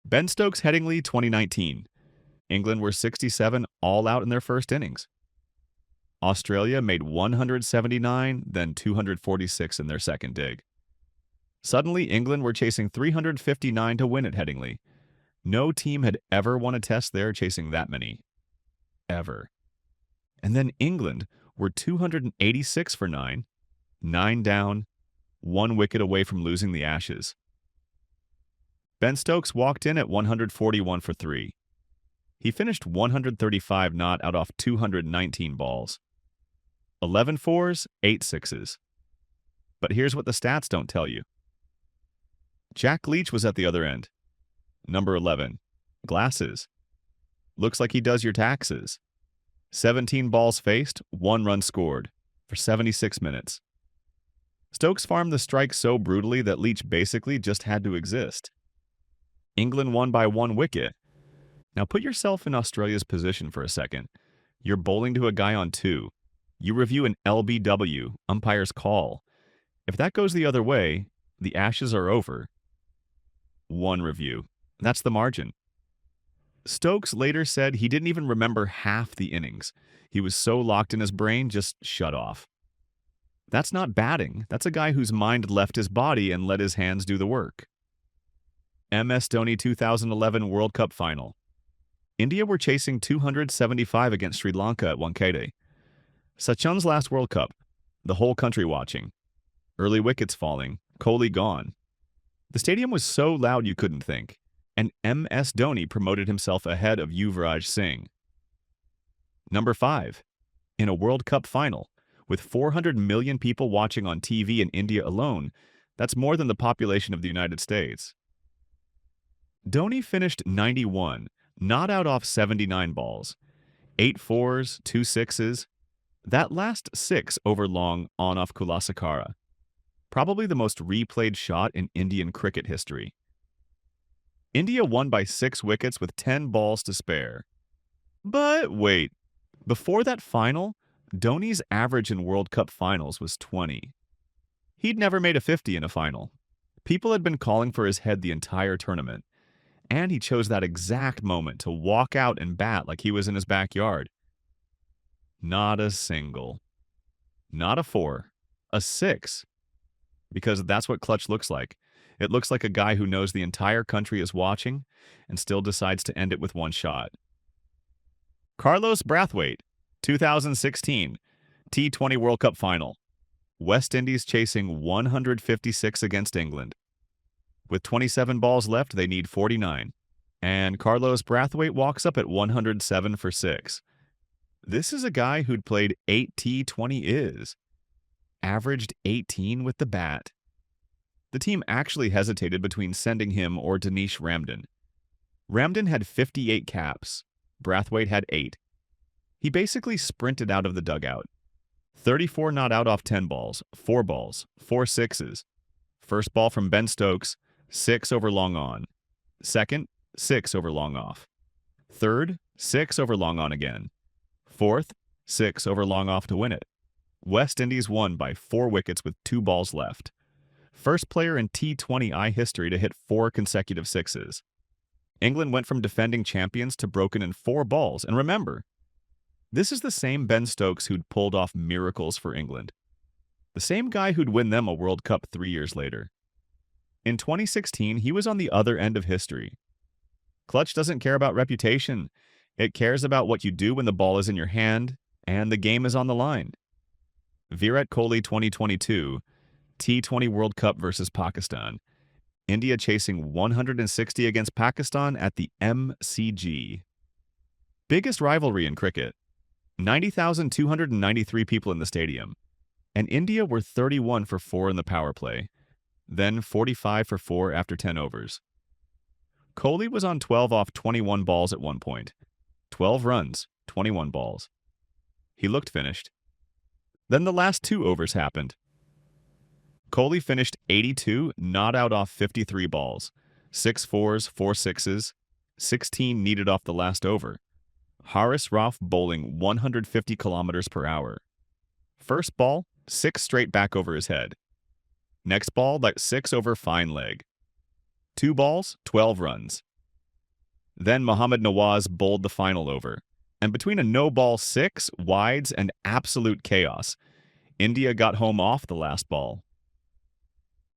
Ben Stokes Headingley 2019. England were 67 all out in their first innings. Australia made 179, then 246 in their second dig. Suddenly, England were chasing 359 to win at Headingley. No team had ever won a test there chasing that many. Ever. And then England were 286 for 9, 9 down, 1 wicket away from losing the Ashes. Ben Stokes walked in at 141 for 3. He finished 135 not out off 219 balls. 11 fours, 8 sixes. But here's what the stats don't tell you. Jack Leach was at the other end. Number 11. Glasses. Looks like he does your taxes. 17 balls faced, 1 run scored, for 76 minutes. Stokes farmed the strike so brutally that Leach basically just had to exist. England won by 1 wicket. Now put yourself in Australia's position for a second. You're bowling to a guy on 2. You review an LBW, umpire's call. If that goes the other way, the Ashes are over. 1 review. That's the margin. Stokes later said he didn't even remember half the innings. He was so locked in his brain, just shut off. That's not batting. That's a guy whose mind left his body and let his hands do the work. MS Dhoni 2011 World Cup Final. India were chasing 275 against Sri Lanka at Wankhede. Sachin's last World Cup. The whole country watching. Early wickets falling. Kohli gone. The stadium was so loud you couldn't think. And MS Dhoni promoted himself ahead of Yuvraj Singh. Number 5. In a World Cup final, with 400 million people watching on TV in India alone, that's more than the population of the United States. Dhoni finished 91, not out off 79 balls. 8 fours, 2 sixes. That last 6 over long on-off Kulasakara. Probably the most replayed shot in Indian cricket history. India won by 6 wickets with 10 balls to spare. But wait, before that final, Dhoni's average in World Cup finals was 20. He'd never made a 50 in a final. People had been calling for his head the entire tournament, and he chose that exact moment to walk out and bat like he was in his backyard. Not a single. Not a 4. A 6. Because that's what clutch looks like. It looks like a guy who knows the entire country is watching and still decides to end it with 1 shot. Carlos Brathwaite, 2016, T20 World Cup Final. West Indies chasing 156 against England. With 27 balls left, they need 49. And Carlos Brathwaite walks up at 107 for 6. This is a guy who'd played 8 T20s. Averaged 18 with the bat. The team actually hesitated between sending him or Dinesh Ramdin. Ramdin had 58 caps. Brathwaite had 8. He basically sprinted out of the dugout. 34 not out off 10 balls, 4 balls, 4 sixes. First ball from Ben Stokes, 6 over long on. Second, 6 over long off. Third, 6 over long on again. Fourth, 6 over long off to win it. West Indies won by 4 wickets with 2 balls left. First player in T20I history to hit 4 consecutive sixes. England went from defending champions to broken in 4 balls. And remember, this is the same Ben Stokes who'd pulled off miracles for England. The same guy who'd win them a World Cup 3 years later. In 2016, he was on the other end of history. Clutch doesn't care about reputation. It cares about what you do when the ball is in your hand and the game is on the line. Virat Kohli 2022, T20 World Cup versus Pakistan. India chasing 160 against Pakistan at the MCG. Biggest rivalry in cricket. 90,293 people in the stadium. And India were 31 for 4 in the power play. Then 45 for 4 after 10 overs. Kohli was on 12 off 21 balls at one point. 12 runs, 21 balls. He looked finished. Then the last 2 overs happened. Kohli finished 82 not out off 53 balls. 6 fours, 4 sixes, 16 needed off the last over. Haris Rauf bowling 150 kilometers per hour. First ball, 6 straight back over his head. Next ball, 6 over fine leg. 2 balls, 12 runs. Then Mohammad Nawaz bowled the final over. And between a no-ball 6, wides, and absolute chaos, India got home off the last ball.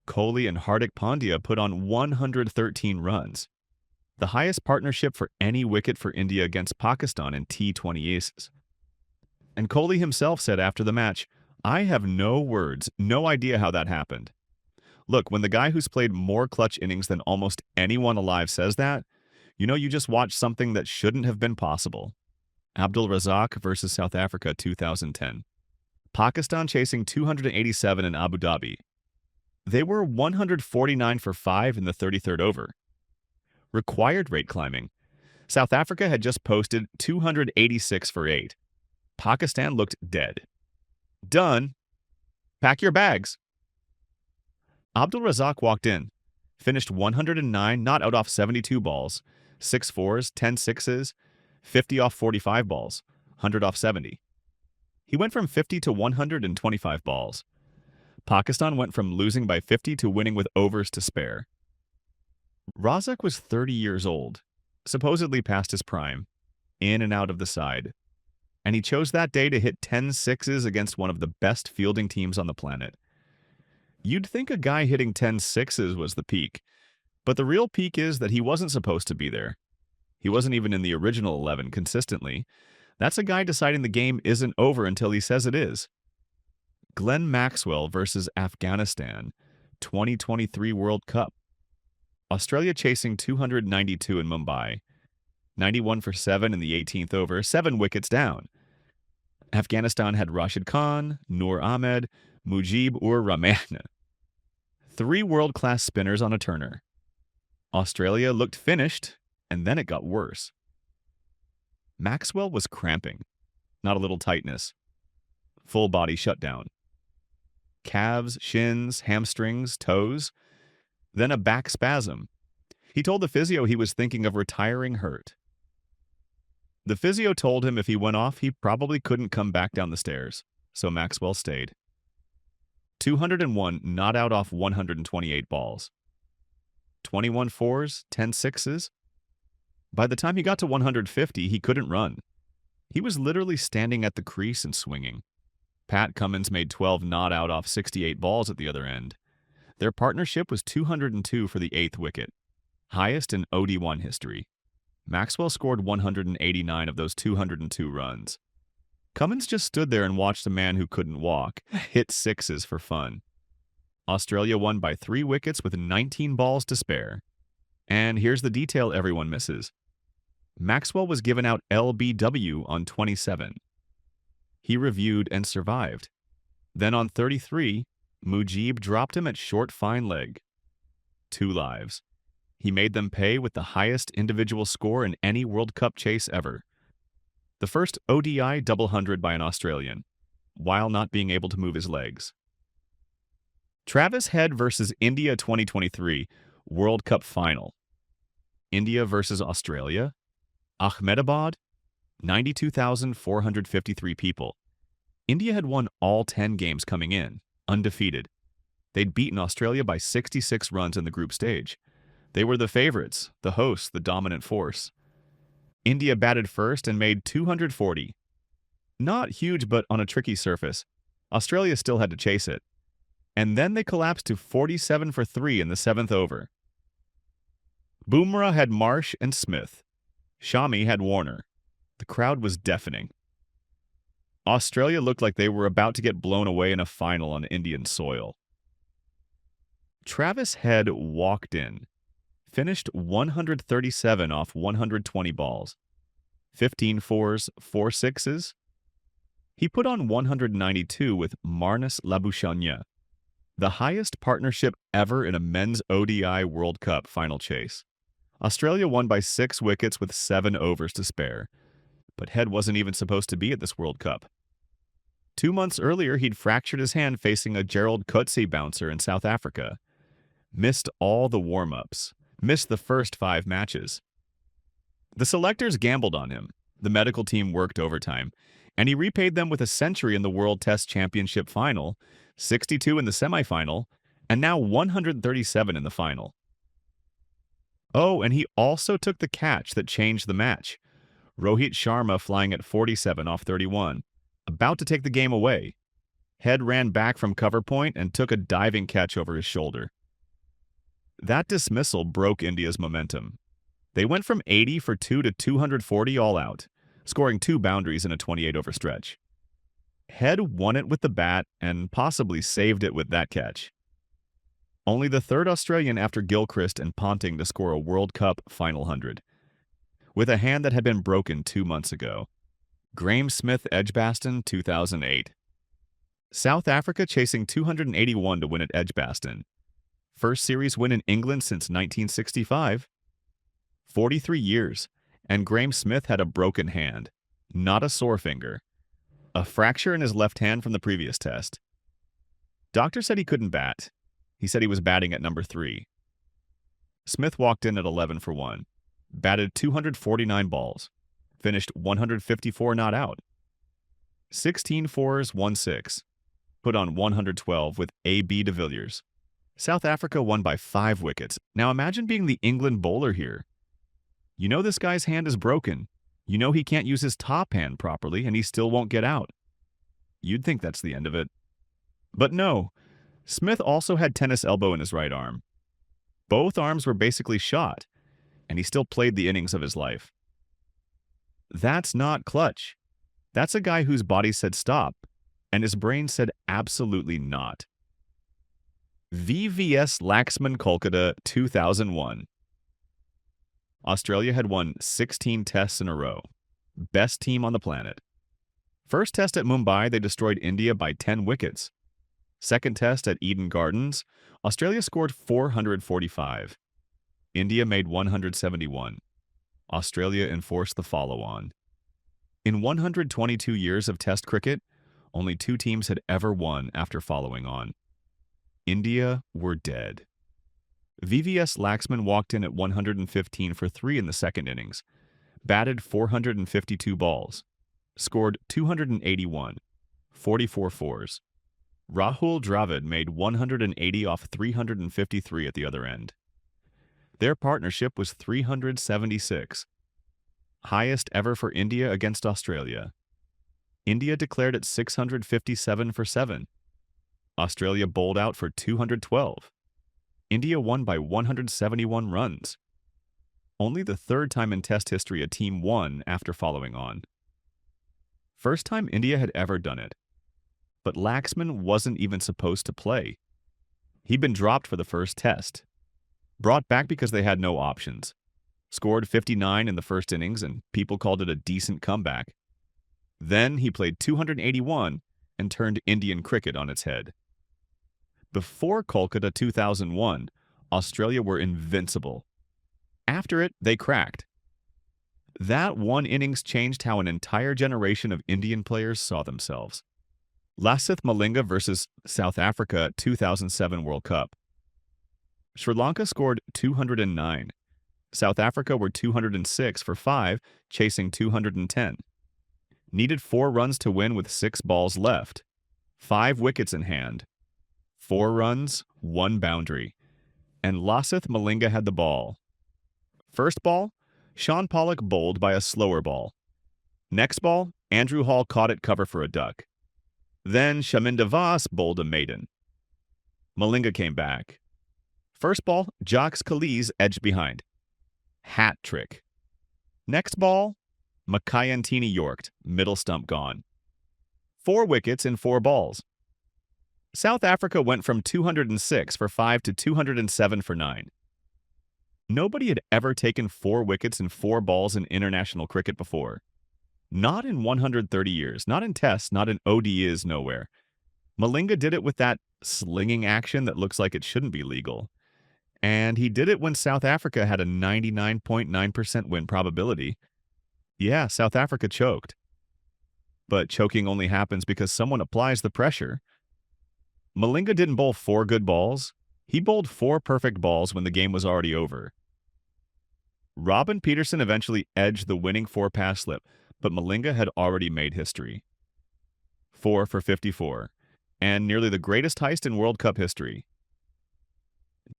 Kohli and Hardik Pandya put on 113 runs, the highest partnership for any wicket for India against Pakistan in T20 aces. And Kohli himself said after the match, "I have no words, no idea how that happened." Look, when the guy who's played more clutch innings than almost anyone alive says that, you just watched something that shouldn't have been possible. Abdul Razzaq versus South Africa 2010. Pakistan chasing 287 in Abu Dhabi. They were 149 for 5 in the 33rd over. Required rate climbing. South Africa had just posted 286 for 8. Pakistan looked dead. Done. Pack your bags. Abdul Razzaq walked in, finished 109 not out off 72 balls, 6 fours, 10 sixes, 50 off 45 balls, 100 off 70. He went from 50 to 125 balls. Pakistan went from losing by 50 to winning with overs to spare. Razzaq was 30 years old, supposedly past his prime, in and out of the side, and he chose that day to hit 10 sixes against one of the best fielding teams on the planet. You'd think a guy hitting 10 sixes was the peak, but the real peak is that he wasn't supposed to be there. He wasn't even in the original 11 consistently. That's a guy deciding the game isn't over until he says it is. Glenn Maxwell versus Afghanistan, 2023 World Cup. Australia chasing 292 in Mumbai, 91 for 7 in the 18th over, 7 wickets down. Afghanistan had Rashid Khan, Noor Ahmed, Mujib-ur-Rahman. 3 world-class spinners on a turner. Australia looked finished, and then it got worse. Maxwell was cramping, not a little tightness. Full body shutdown. Calves, shins, hamstrings, toes. Then a back spasm. He told the physio he was thinking of retiring hurt. The physio told him if he went off, he probably couldn't come back down the stairs, so Maxwell stayed. 201 not out off 128 balls. 21 fours, 10 sixes. By the time he got to 150, he couldn't run. He was literally standing at the crease and swinging. Pat Cummins made 12 not out off 68 balls at the other end. Their partnership was 202 for the 8th wicket, highest in OD1 history. Maxwell scored 189 of those 202 runs. Cummins just stood there and watched a man who couldn't walk hit sixes for fun. Australia won by 3 wickets with 19 balls to spare. And here's the detail everyone misses. Maxwell was given out LBW on 27. He reviewed and survived. Then on 33, Mujib dropped him at short fine leg. 2 lives. He made them pay with the highest individual score in any World Cup chase ever. The first ODI double hundred by an Australian, while not being able to move his legs. Travis Head versus India 2023 World Cup Final. India versus Australia. Ahmedabad, 92,453 people. India had won all 10 games coming in, undefeated. They'd beaten Australia by 66 runs in the group stage. They were the favorites, the hosts, the dominant force. India batted first and made 240. Not huge, but on a tricky surface. Australia still had to chase it. And then they collapsed to 47 for 3 in the 7th over. Bumrah had Marsh and Smith. Shami had Warner. The crowd was deafening. Australia looked like they were about to get blown away in a final on Indian soil. Travis Head walked in, finished 137 off 120 balls, 15 fours, 4 sixes. He put on 192 with Marnus Labuschagne, the highest partnership ever in a men's ODI World Cup final chase. Australia won by 6 wickets with 7 overs to spare, but Head wasn't even supposed to be at this World Cup. 2 months earlier, he'd fractured his hand facing a Gerald Coetzee bouncer in South Africa. Missed all the warm-ups, missed the first 5 matches. The selectors gambled on him. The medical team worked overtime, and he repaid them with a century in the World Test Championship final, 62 in the semifinal, and now 137 in the final. Oh, and he also took the catch that changed the match. Rohit Sharma flying at 47 off 31, about to take the game away. Head ran back from cover point and took a diving catch over his shoulder. That dismissal broke India's momentum. They went from 80 for 2 to 240 all out, scoring 2 boundaries in a 28-over stretch. Head won it with the bat and possibly saved it with that catch. Only the third Australian after Gilchrist and Ponting to score a World Cup final 100. With a hand that had been broken 2 months ago. Graeme Smith, Edgbaston, 2008. South Africa chasing 281 to win at Edgbaston. First series win in England since 1965. 43 years, and Graeme Smith had a broken hand, not a sore finger. A fracture in his left hand from the previous test. Doctor said he couldn't bat. He said he was batting at number 3. Smith walked in at 11 for 1, batted 249 balls, finished 154 not out. 16 fours, 1 6, put on 112 with A.B. de Villiers. South Africa won by 5 wickets. Now imagine being the England bowler here. You know this guy's hand is broken. You know he can't use his top hand properly, and he still won't get out. You'd think that's the end of it. But no, Smith also had tennis elbow in his right arm. Both arms were basically shot, and he still played the innings of his life. That's not clutch. That's a guy whose body said stop, and his brain said absolutely not. VVS Laxman Kolkata, 2001. Australia had won 16 tests in a row. Best team on the planet. First test at Mumbai, they destroyed India by 10 wickets. Second test at Eden Gardens, Australia scored 445. India made 171. Australia enforced the follow-on. In 122 years of Test cricket, only 2 teams had ever won after following on. India were dead. VVS Laxman walked in at 115 for 3 in the second innings, batted 452 balls, scored 281, 44 fours. Rahul Dravid made 180 off 353 at the other end. Their partnership was 376, highest ever for India against Australia. India declared at 657 for 7. Australia bowled out for 212. India won by 171 runs. Only the third time in Test history a team won after following on. First time India had ever done it. But Laxman wasn't even supposed to play. He'd been dropped for the first test. Brought back because they had no options. Scored 59 in the first innings and people called it a decent comeback. Then he played 281 and turned Indian cricket on its head. Before Kolkata 2001, Australia were invincible. After it, they cracked. That one innings changed how an entire generation of Indian players saw themselves. Lasith Malinga versus South Africa 2007 World Cup. Sri Lanka scored 209. South Africa were 206 for 5, chasing 210. Needed 4 runs to win with 6 balls left. 5 wickets in hand. 4 runs, 1 boundary. And Lasith Malinga had the ball. First ball, Sean Pollock bowled by a slower ball. Next ball, Andrew Hall caught it cover for a duck. Then Shaminda Vas bowled a maiden. Malinga came back. First ball, Jacques Kallis edged behind. Hat trick. Next ball, Makayantini yorked, middle stump gone. 4 wickets in 4 balls. South Africa went from 206 for 5 to 207 for 9. Nobody had ever taken 4 wickets in 4 balls in international cricket before. Not in 130 years, not in tests, not in ODIs, nowhere. Malinga did it with that slinging action that looks like it shouldn't be legal. And he did it when South Africa had a 99.9% win probability. Yeah, South Africa choked. But choking only happens because someone applies the pressure. Malinga didn't bowl 4 good balls. He bowled 4 perfect balls when the game was already over. Robin Peterson eventually edged the winning 4-pass slip, but Malinga had already made history. 4 for 54, and nearly the greatest heist in World Cup history.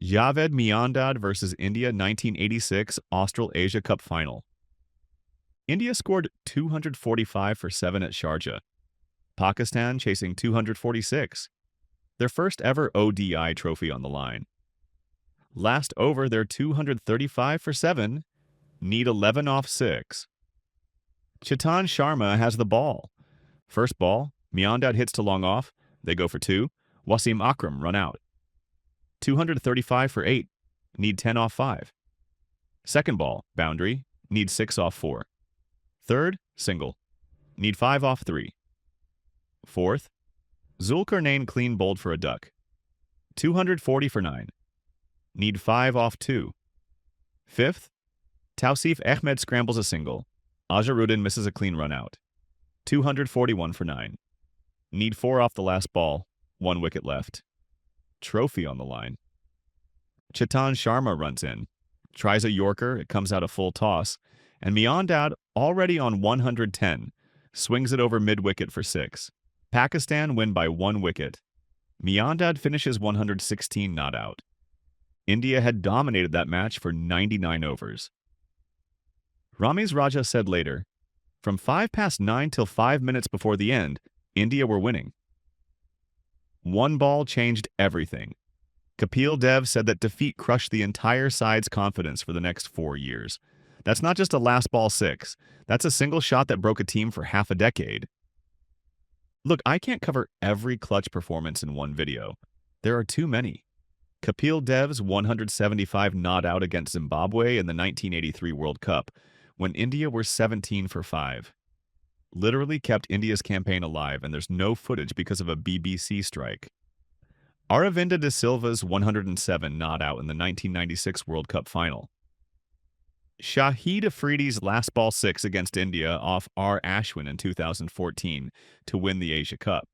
Javed Miandad versus India 1986 Austral-Asia Cup Final. India scored 245 for 7 at Sharjah. Pakistan chasing 246. Their first ever ODI trophy on the line. Last over, they're 235 for 7, need 11 off 6. Chetan Sharma has the ball. First ball, Miandad hits to long off. They go for 2. Wasim Akram run out. 235 for 8, need 10 off 5. Second ball, boundary, need 6 off 4. Third, single, need 5 off 3. Fourth, Zulkarnain clean bowled for a duck. 240 for 9, need 5 off 2. Fifth, Tausif Ahmed scrambles a single. Azharuddin misses a clean run out. 241 for 9, need 4 off the last ball, 1 wicket left. Trophy on the line. Chetan Sharma runs in, tries a Yorker, it comes out a full toss, and Miandad, already on 110, swings it over mid-wicket for 6. Pakistan win by 1 wicket. Miandad finishes 116 not out. India had dominated that match for 99 overs. Ramiz Raja said later, "From 9:05 till 5 minutes before the end, India were winning. One ball changed everything." Kapil Dev said that defeat crushed the entire side's confidence for the next 4 years. That's not just a last ball 6. That's a single shot that broke a team for half a decade. Look, I can't cover every clutch performance in one video. There are too many. Kapil Dev's 175 not out against Zimbabwe in the 1983 World Cup, when India were 17 for 5. Literally kept India's campaign alive, and there's no footage because of a BBC strike. Aravinda de Silva's 107 not out in the 1996 World Cup final. Shahid Afridi's last ball 6 against India off R. Ashwin in 2014 to win the Asia Cup.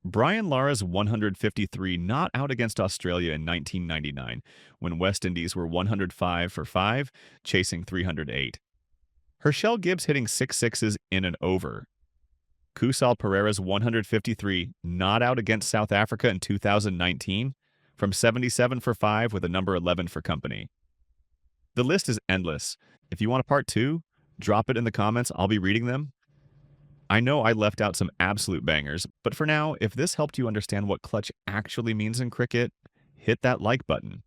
Brian Lara's 153 not out against Australia in 1999 when West Indies were 105 for 5, chasing 308. Herschel Gibbs hitting 6 sixes in an over. Kusal Pereira's 153 not out against South Africa in 2019 from 77 for 5 with a number 11 for company. The list is endless. If you want a part 2, drop it in the comments. I'll be reading them. I know I left out some absolute bangers, but for now, if this helped you understand what clutch actually means in cricket, hit that like button.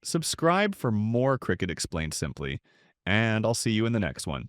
Subscribe for more Cricket Explained Simply, and I'll see you in the next one.